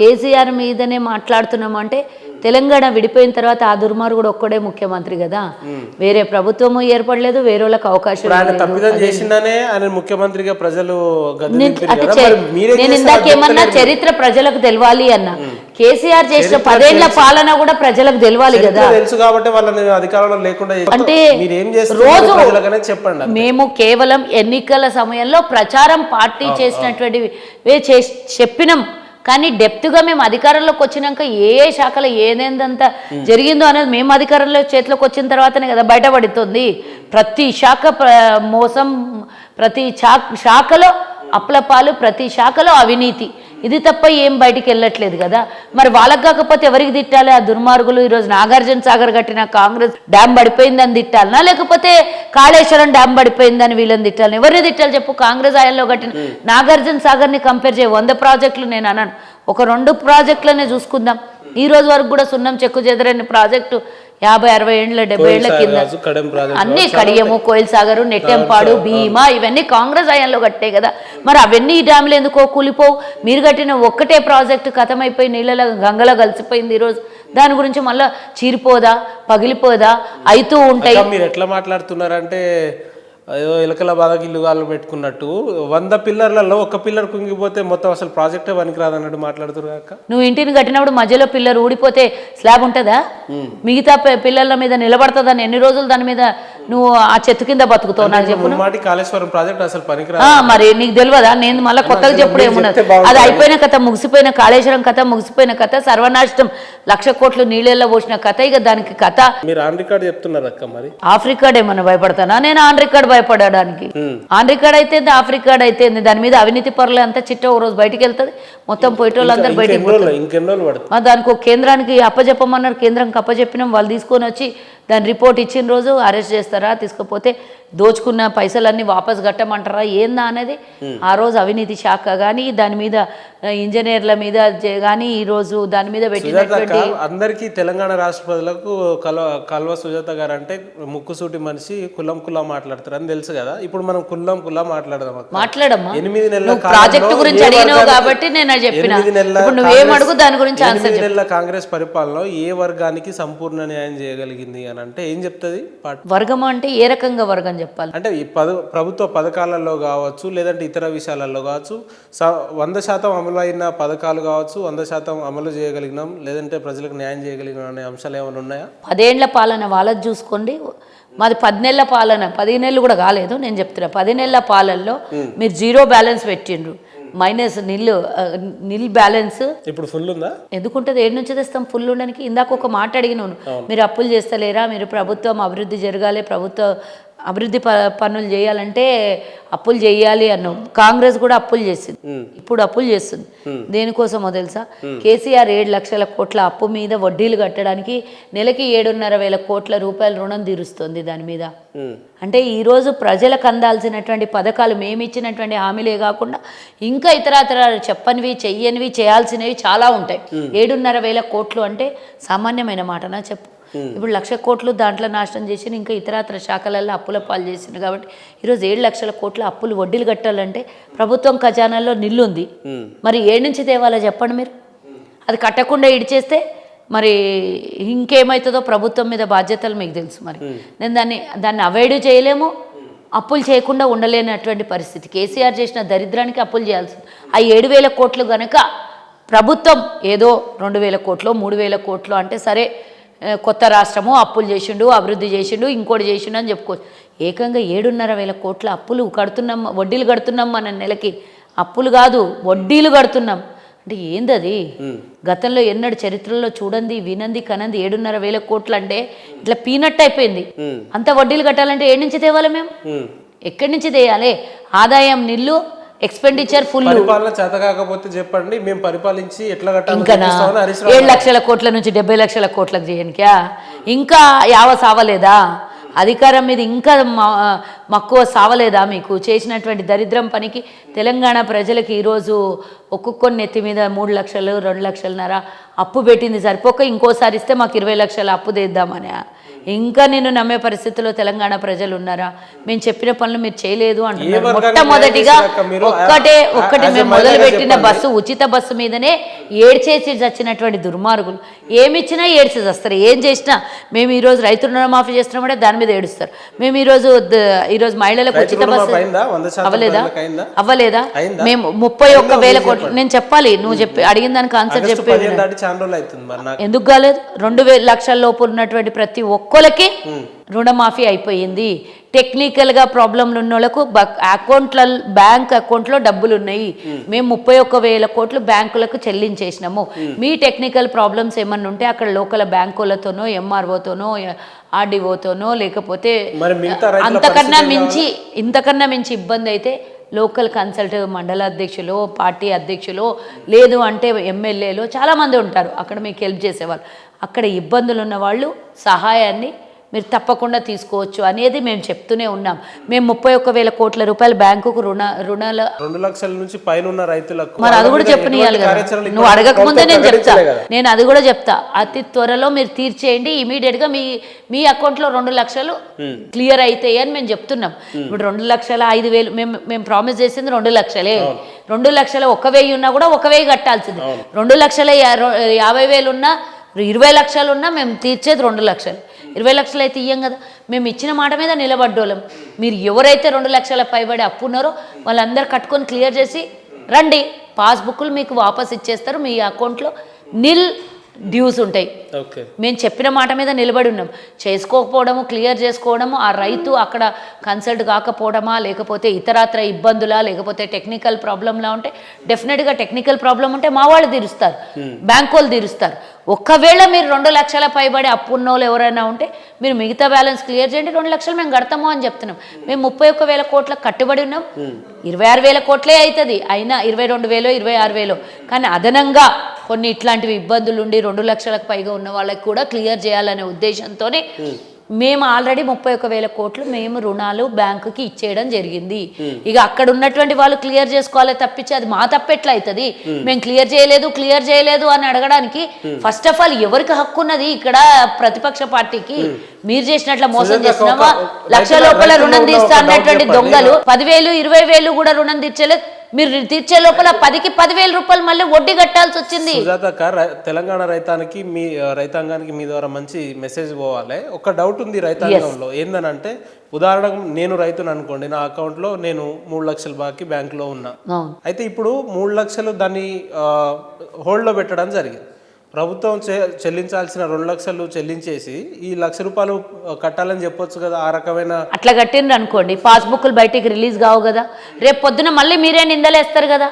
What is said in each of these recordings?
కేసీఆర్ మీదనే మాట్లాడుతున్నామంటే తెలంగాణ విడిపోయిన తర్వాత ఆ దుర్మార్గుడు ఒక్కడే ముఖ్యమంత్రి కదా, వేరే ప్రభుత్వము ఏర్పడలేదు, వేరే వాళ్ళకి అవకాశం ముఖ్యమంత్రిగా ప్రజలు. నేను ఇందాకేమన్నా చరిత్ర ప్రజలకు తెలవాలి అన్న, కేసీఆర్ చేసిన 10 ఏళ్ల పాలన కూడా ప్రజలకు తెలవాలి కదా. తెలుసు కాబట్టి వాళ్ళని అధికారంలో లేకుండా అంటే రోజు మేము కేవలం ఎన్నికల సమయంలో ప్రచారం పార్టీ చేసినటువంటి చెప్పినాం, కానీ డెప్త్గా మేము అధికారంలోకి వచ్చినాక ఏ శాఖలో ఏదేందంతా జరిగిందో అనేది మేము అధికారంలో చేతిలోకి వచ్చిన తర్వాతనే కదా బయటపడుతుంది. ప్రతి శాఖ మోసం, ప్రతి శాఖలో అప్లపాలు, ప్రతి శాఖలో అవినీతి, ఇది తప్ప ఏం బయటికి వెళ్ళట్లేదు కదా. మరి వాళ్ళకి కాకపోతే ఎవరికి తిట్టాలి? ఆ దుర్మార్గులు ఈరోజు నాగార్జున సాగర్ కట్టిన కాంగ్రెస్ డ్యామ్ పడిపోయిందని తిట్టాలనా, లేకపోతే కాళేశ్వరం డ్యామ్ పడిపోయిందని వీళ్ళని తిట్టాలని? ఎవరిని తిట్టాలి చెప్పు? కాంగ్రెస్ హయాంలో కట్టిన నాగార్జున సాగర్ని కంపేర్ చేయ 100 ప్రాజెక్టులు నేను అన్నాను, ఒక 2 ప్రాజెక్టులనే చూసుకుందాం. ఈ రోజు వరకు కూడా సున్నం చెక్కు చెదరని ప్రాజెక్టు 50-60 ఏళ్ళ 70 ఏళ్ల కింద అన్నీ కడియము, కోయిల్ సాగరు, నెట్టెంపాడు, భీమా ఇవన్నీ కాంగ్రెస్ హయాంలో కట్టే కదా. మరి అవన్నీ ఈ డ్యాములు ఎందుకో కూలిపోవు? మీరు కట్టిన ఒక్కటే ప్రాజెక్టు కథమైపోయి నీళ్ళలో గంగలో కలిసిపోయింది. ఈరోజు దాని గురించి మళ్ళీ చీరిపోదా, పగిలిపోదా, అవుతూ ఉంటాయి. మీరు ఎట్లా మాట్లాడుతున్నారంటే ఏదో ఎలకల బాధకి ఇల్లు గాలు పెట్టుకున్నట్టు 100 పిల్లర్లలో ఒక పిల్లర్ కుంగిపోతే మొత్తం అసలు ప్రాజెక్టే పనికిరాదు అన్నట్టు మాట్లాడుతున్నారు అక్క. నువ్వు ఇంటిని కట్టినప్పుడు మధ్యలో పిల్లర్ ఊడిపోతే స్లాబ్ ఉంటుందా? మిగతా పిల్లల మీద నిలబడుతుందని ఎన్ని రోజులు దాని మీద నువ్వు ఆ చెట్టు కింద బతుకుతావు? నాకు చెప్పు. కాళేశ్వరం ప్రాజెక్ట్ అసలు పనికిరాదు. మరి నీకు తెలియదా? నేను మళ్ళీ కొత్తగా చెప్పుడు ఏమున్నది? అది అయిపోయిన కథ, ముగిసిపోయిన కాళేశ్వరం కథ, ముగిసిపోయిన కథ, సర్వనాశనం, 1,00,000 కోట్లు నీళ్ళల్లో పోసిన కథ. ఇక దానికి కథ మీరు ఆన్ రికార్డ్ చెప్తున్నారు అక్క. మరి ఆఫ్ రికార్డ్ ఏమన్నా భయపడతానా? నేను ఆన్ రికార్డ్ భయపడడానికి. ఆన్ రికార్డ్ అయితే ఆఫ్ రికార్డ్ అయితే దాని మీద అవినీతి పరులు అంతా చిట్ట ఒక రోజు బయటికి వెళ్తుంది, మొత్తం పోయేటోళ్ళు అందరూ బయటకు. దానికి ఒక కేంద్రానికి అప్పచెప్పమన్నారు, కేంద్రానికి అప్పచెప్పినాం. వాళ్ళు తీసుకొని వచ్చి దాని రిపోర్ట్ ఇచ్చిన రోజు అరెస్ట్ చేస్తారా, తీసుకపోతే దోచుకున్న పైసలన్నీ వాపస్ కట్టమంటారా, ఏందా అనేది ఆ రోజు అవినీతి శాఖ కానీ దాని మీద ఇంజనీర్ల మీద కానీ ఈరోజు దాని మీద పెట్టినటువంటి. అందరికీ తెలంగాణ రాష్ట్ర ప్రజలకు కల్వ సుజాత గారు అంటే ముక్కుసూటి మనిషి, కులం మాట్లాడతారు అని తెలుసు కదా. ఇప్పుడు మనం కులం మాట్లాడమ్మా. 8 నెలల ప్రాజెక్టు గురించి అడిగినావు కాబట్టి నేను చెప్పిన. నువ్వేం అడుగు దాని గురించి ఆన్సర్. 8 నెలల కాంగ్రెస్ పరిపాలనలో ఏ వర్గానికి సంపూర్ణ న్యాయం చేయగలిగింది అని అంటే ఏం చెప్తుంది? వర్గం అంటే ఏ రకంగా వర్గం చెప్పాలి అంటే ఈ ప్రభుత్వ పథకాలలో కావచ్చు, లేదంటే ఇతర విషయాలలో కావచ్చు, 100% అమలు అయిన పథకాలు కావచ్చు, 100% అమలు చేయగలిగినాం, లేదంటే ప్రజలకు న్యాయం చేయగలిగినాం అనే అంశాలు ఏమైనా ఉన్నాయా? 10 ఏళ్ల పాలన వాళ్ళది చూసుకోండి, మాది 10 నెలల పాలన. 15 ఏళ్ళు కూడా కాలేదు నేను చెప్తున్నా. 10 నెలల పాలనలో మీరు 0 బ్యాలెన్స్ పెట్టిండ్రు, మైనస్ నిల్ బ్యాలెన్స్. ఇప్పుడు ఫుల్ ఉందా? ఎందుకుంటుంది? ఏడు నుంచి తెస్తాం ఫుల్ ఉండడానికి? ఇందాక ఒక మాట అడిగినాను, మీరు అప్పులు చేస్తలేరా, మీరు ప్రభుత్వం అభివృద్ధి జరగాలి, ప్రభుత్వ అభివృద్ధి పనులు చేయాలంటే అప్పులు చేయాలి అన్నాం. కాంగ్రెస్ కూడా అప్పులు చేసింది, ఇప్పుడు అప్పులు చేస్తుంది. దేనికోసమో తెలుసా? కేసీఆర్ 7 లక్షల కోట్ల అప్పు మీద వడ్డీలు కట్టడానికి నెలకి 7,500,000 కోట్ల రూపాయల రుణం తీరుస్తుంది దాని మీద. అంటే ఈరోజు ప్రజలకు అందాల్సినటువంటి పథకాలు మేము ఇచ్చినటువంటి హామీలే కాకుండా ఇంకా ఇతరత్ర చెప్పనివి, చెయ్యనివి, చేయాల్సినవి చాలా ఉంటాయి. 7,500,000 కోట్లు అంటే సామాన్యమైన మాటనా చెప్పు? ఇప్పుడు 1,00,000 కోట్లు దాంట్లో నాశనం చేసి ఇంకా ఇతరత్ర శాఖలలో అప్పుల పాలు చేసింది. కాబట్టి ఈరోజు 7 లక్షల కోట్ల అప్పులు వడ్డీలు కట్టాలంటే ప్రభుత్వం ఖజానాలో నిల్లుంది. మరి ఏడు నుంచి తేవాలో చెప్పండి మీరు? అది కట్టకుండా ఇడిచేస్తే మరి ఇంకేమవుతుందో ప్రభుత్వం మీద బాధ్యతలు మీకు తెలుసు. మరి నేను దాన్ని అవాయిడ్ చేయలేము, అప్పులు చేయకుండా ఉండలేనటువంటి పరిస్థితి. కేసీఆర్ చేసిన దరిద్రానికి అప్పులు చేయాల్సింది. ఆ 7,000 కోట్లు కనుక ప్రభుత్వం ఏదో 2,000 కోట్లు 3,000 కోట్లు అంటే సరే, కొత్త రాష్ట్రము అప్పులు చేసిండు, అభివృద్ధి చేసిండు, ఇంకోటి చేసిండు అని చెప్పుకోవచ్చు. ఏకంగా 7,500,000 కోట్ల అప్పులు కడుతున్నాం, వడ్డీలు కడుతున్నాం. మన నెలకి అప్పులు కాదు వడ్డీలు కడుతున్నాం అంటే ఏందది? గతంలో ఎన్నడు చరిత్రలో చూడండి, వినంది, కనంది 7,500,000 కోట్లు అంటే ఇట్లా పీనట్ అయిపోయింది. అంత వడ్డీలు కట్టాలంటే ఏడు నుంచి తేవాలి మేము? ఎక్కడి నుంచి తేయాలి? ఆదాయం నిల్లు, ఎక్స్పెండిచర్ ఫుల్. చేత కాకపోతే చెప్పండి, మేము పరిపాలించి ఎట్లా కట్టాలి? ఇంకా 7 లక్షల కోట్ల నుంచి 70 లక్షల కోట్లకు చేయనికా ఇంకా యావ సావలేదా? అధికారం మీద ఇంకా మక్కువ సావలేదా మీకు? చేసినటువంటి దరిద్రం పనికి తెలంగాణ ప్రజలకు ఈరోజు ఒక్కొక్క నెత్తి మీద 3 లక్షలు 2 లక్షలన్నర అప్పు పెట్టింది సరిపోక ఇంకోసారి ఇస్తే మాకు 20 లక్షల అప్పు తెద్దామని. ఇంకా నేను నమ్మే పరిస్థితిలో తెలంగాణ ప్రజలు ఉన్నారా? మేము చెప్పిన పనులు మీరు చేయలేదు అంటున్నారు. మొట్టమొదటిగా ఒక్కటి మేము మొదలుపెట్టిన బస్సు ఉచిత బస్సు మీదనే ఏడ్చేసి చచ్చినటువంటి దుర్మార్గులు ఏమిచ్చినా ఏడ్చి చస్తారు. ఏం చేసినా మేము ఈరోజు రైతు రుణమాఫీ చేస్తున్నామంటే దాని మీద ఏడుస్తారు. మేము ఈరోజు మహిళలకు ఉచిత బస్సు అవ్వలేదా? మేము 31,000 కోట్లు నేను చెప్పాలి, నువ్వు చెప్పి అడిగిన దానికి ఆన్సర్ చెప్పి ఎందుకు కాలేదు? 2 లక్షల లోపు ఉన్నటువంటి ప్రతి ఒక్కరికి రుణమాఫీ అయిపోయింది. టెక్నికల్గా ప్రాబ్లంలు ఉన్న వాళ్ళకు బ్యాంక్ అకౌంట్లో డబ్బులు ఉన్నాయి. మేము 31,000 కోట్లు బ్యాంకులకు చెల్లించేసినాము. మీ టెక్నికల్ ప్రాబ్లమ్స్ ఏమన్నా ఉంటే అక్కడ లోకల్ బ్యాంకులతోనో ఎంఆర్ఓతోనో ఆర్డీఓతోనో లేకపోతే ఇంతకన్నా మించి ఇబ్బంది అయితే లోకల్ కన్సల్ట్ మండల అధ్యక్షులు పార్టీ అధ్యక్షులు లేదు అంటే ఎమ్మెల్యేలు చాలామంది ఉంటారు అక్కడ మీకు హెల్ప్ చేసేవాళ్ళు. అక్కడ ఇబ్బందులు ఉన్న వాళ్ళు సహాయాన్ని మీరు తప్పకుండా తీసుకోవచ్చు అనేది మేము చెప్తూనే ఉన్నాం. మేము 31,000 కోట్ల రూపాయలు బ్యాంకుకు రుణాల 2 లక్షల నుంచి పైన ఉన్న రైతులకు మరి అది కూడా చెప్పనియాలి కదా. నువ్వు అడగకముందే నేను చెప్తా, నేను అది కూడా చెప్తా. అతి త్వరలో మీరు తీర్చేయండి, ఇమీడియట్గా మీ అకౌంట్లో 2 లక్షలు క్లియర్ అవుతాయి అని మేము చెప్తున్నాం. ఇప్పుడు 2,05,000 మేము ప్రామిస్ చేసింది 2 లక్షలే. 2 లక్షల 1,000 ఉన్నా కూడా 1,000 కట్టాల్సింది. 2,50,000 ఉన్నా 20 లక్షలు ఉన్నా మేము తీర్చేది 2 లక్షలు. 20 లక్షలు అయితే ఇయ్యం కదా. మేము ఇచ్చిన మాట మీద నిలబడ్డోళ్ళం. మీరు ఎవరైతే 2 లక్షల పైబడి అప్పు ఉన్నారో వాళ్ళందరూ కట్టుకొని క్లియర్ చేసి రండి, పాస్బుక్లు మీకు వాపస్ ఇచ్చేస్తారు. మీ అకౌంట్లో నిల్ డ్యూస్ ఉంటాయి. మేము చెప్పిన మాట మీద నిలబడి ఉన్నాం. చేసుకోకపోవడము క్లియర్ చేసుకోవడము ఆ రైతు అక్కడ కన్సల్ట్ కాకపోవడమా లేకపోతే ఇతరత్ర ఇబ్బందులా లేకపోతే టెక్నికల్ ప్రాబ్లంలా ఉంటే డెఫినెట్గా టెక్నికల్ ప్రాబ్లం ఉంటే మా వాళ్ళు తీరుస్తారు, బ్యాంక్ వాళ్ళు తీరుస్తారు. ఒకవేళ మీరు 2 లక్షల పైబడి అప్పు ఉన్న వాళ్ళు ఎవరైనా ఉంటే మీరు మిగతా బ్యాలెన్స్ క్లియర్ చేయండి, 2 లక్షలు మేము కడతాము అని చెప్తున్నాం. మేము 31,000 కోట్లకు కట్టుబడి ఉన్నాం. 26,000 కోట్లే అవుతుంది అయినా 22,000 26,000 కానీ అదనంగా కొన్ని ఇట్లాంటివి ఇబ్బందులు ఉండి 2 లక్షలకు పైగా ఉన్న వాళ్ళకి కూడా క్లియర్ చేయాలనే ఉద్దేశంతోనే మేము ఆల్రెడీ 31,000 కోట్లు మేము రుణాలు బ్యాంకుకి ఇచ్చేయడం జరిగింది. ఇక అక్కడ ఉన్నటువంటి వాళ్ళు క్లియర్ చేసుకోవాలి తప్పించి అది మా తప్పెట్లా అవుతుంది? మేము క్లియర్ చేయలేదు అని అడగడానికి ఫస్ట్ ఆఫ్ ఆల్ ఎవరికి హక్కు ఉన్నది? ఇక్కడ ప్రతిపక్ష పార్టీకి మీరు చేసినట్ల మోసం చేసినావా? 1 లక్ష లోపల రుణం తీస్తా అన్నటువంటి దొంగలు 10,000 20,000 కూడా రుణం తీర్చలేదు. మీరు తీర్చే లోపల 10కి 10,000 రూపాయలు మళ్ళీ వడ్డీ కట్టాల్సి వచ్చింది. తెలంగాణ రైతాంగానికి మీ ద్వారా మంచి మెసేజ్ పోవాలి. ఒక డౌట్ ఉంది రైతాంగంలో ఏందనంటే, ఉదాహరణకు నేను రైతును అనుకోండి, నా అకౌంట్లో నేను 3 లక్షల బాకీ బ్యాంకులో ఉన్నా. అయితే ఇప్పుడు 3 లక్షలు దాన్ని హోల్డ్లో పెట్టడం జరిగింది. ప్రభుత్వం చెల్లించాల్సిన 2 లక్షలు చెల్లించేసి ఈ 1 లక్ష రూపాయలు కట్టాలని చెప్పొచ్చు కదా. ఆ రకమైన అట్లా కట్టిండ్రు అనుకోండి, పాస్బుక్లు బయటికి రిలీజ్ కావు కదా. రేపు పొద్దున మళ్ళీ మీరే నిందలేస్తారు కదా.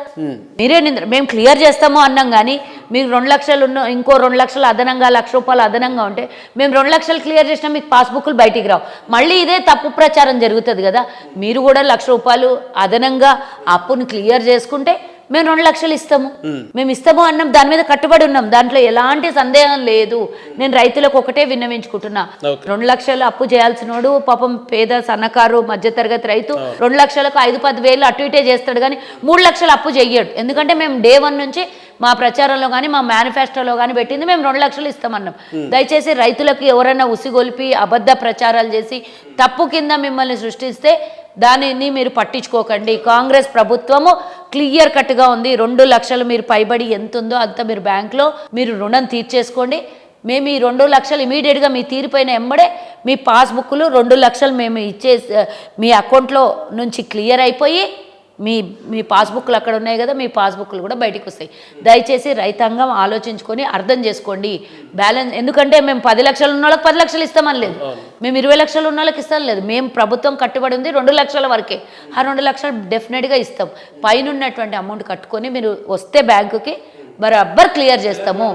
మేము క్లియర్ చేస్తాము అన్నాం కానీ మీకు 2 లక్షలు ఉన్న ఇంకో 2 లక్షలు అదనంగా 1 లక్ష రూపాయలు అదనంగా ఉంటే మేము 2 లక్షలు క్లియర్ చేసినా మీకు పాస్బుక్లు బయటికి రావు. మళ్ళీ ఇదే తప్పు ప్రచారం జరుగుతుంది కదా. మీరు కూడా 1 లక్ష రూపాయలు అదనంగా అప్పును క్లియర్ చేసుకుంటే మేము 2 లక్షలు ఇస్తాము, మేము ఇస్తాము అన్నాం, దాని మీద కట్టుబడి ఉన్నాం. దాంట్లో ఎలాంటి సందేహం లేదు. నేను రైతులకు ఒకటే విన్నవించుకుంటున్నా, 2 లక్షలు అప్పు చేయాల్సినోడు పాపం పేద సన్నకారు మధ్యతరగతి రైతు 2 లక్షలకు 5-10 వేలు అటు ఇటే చేస్తాడు కానీ 3 లక్షలు అప్పు చెయ్యడు. ఎందుకంటే మేము డే 1 నుంచి మా ప్రచారంలో కానీ మా మేనిఫెస్టోలో కానీ పెట్టింది మేము 2 లక్షలు ఇస్తామన్నాం. దయచేసి రైతులకు ఎవరైనా ఉసిగొల్పి అబద్ధ ప్రచారాలు చేసి తప్పు కింద మిమ్మల్ని సృష్టిస్తే దానిని మీరు పట్టించుకోకండి. కాంగ్రెస్ ప్రభుత్వము క్లియర్ కట్గా ఉంది. 2 లక్షలు మీరు పైబడి ఎంత ఉందో అంత మీరు బ్యాంక్లో మీరు రుణం తీర్చేసుకోండి. మేము ఈ 2 లక్షలు ఇమీడియట్గా మీ తీరిపోయిన ఎంబడే మీ పాస్బుక్లు 2 లక్షలు మేము మీ అకౌంట్లో నుంచి క్లియర్ అయిపోయి మీ పాస్బుక్లు అక్కడ ఉన్నాయి కదా, మీ పాస్బుక్లు కూడా బయటికి వస్తాయి. దయచేసి రైతాంగం ఆలోచించుకొని అర్థం చేసుకోండి బ్యాలెన్స్. ఎందుకంటే మేము 10 లక్షలు ఉన్న వాళ్ళకి 10 లక్షలు ఇస్తామని లేదు, మేము 20 లక్షలు ఉన్న వాళ్ళకి ఇస్తాం లేదు. మేము ప్రభుత్వం కట్టుబడి ఉంది 2 లక్షల వరకే. ఆ 2 లక్షలు డెఫినెట్గా ఇస్తాం. పైన ఉన్నటువంటి అమౌంట్ కట్టుకొని మీరు వస్తే బ్యాంకుకి బరాబర్ క్లియర్ చేస్తాము.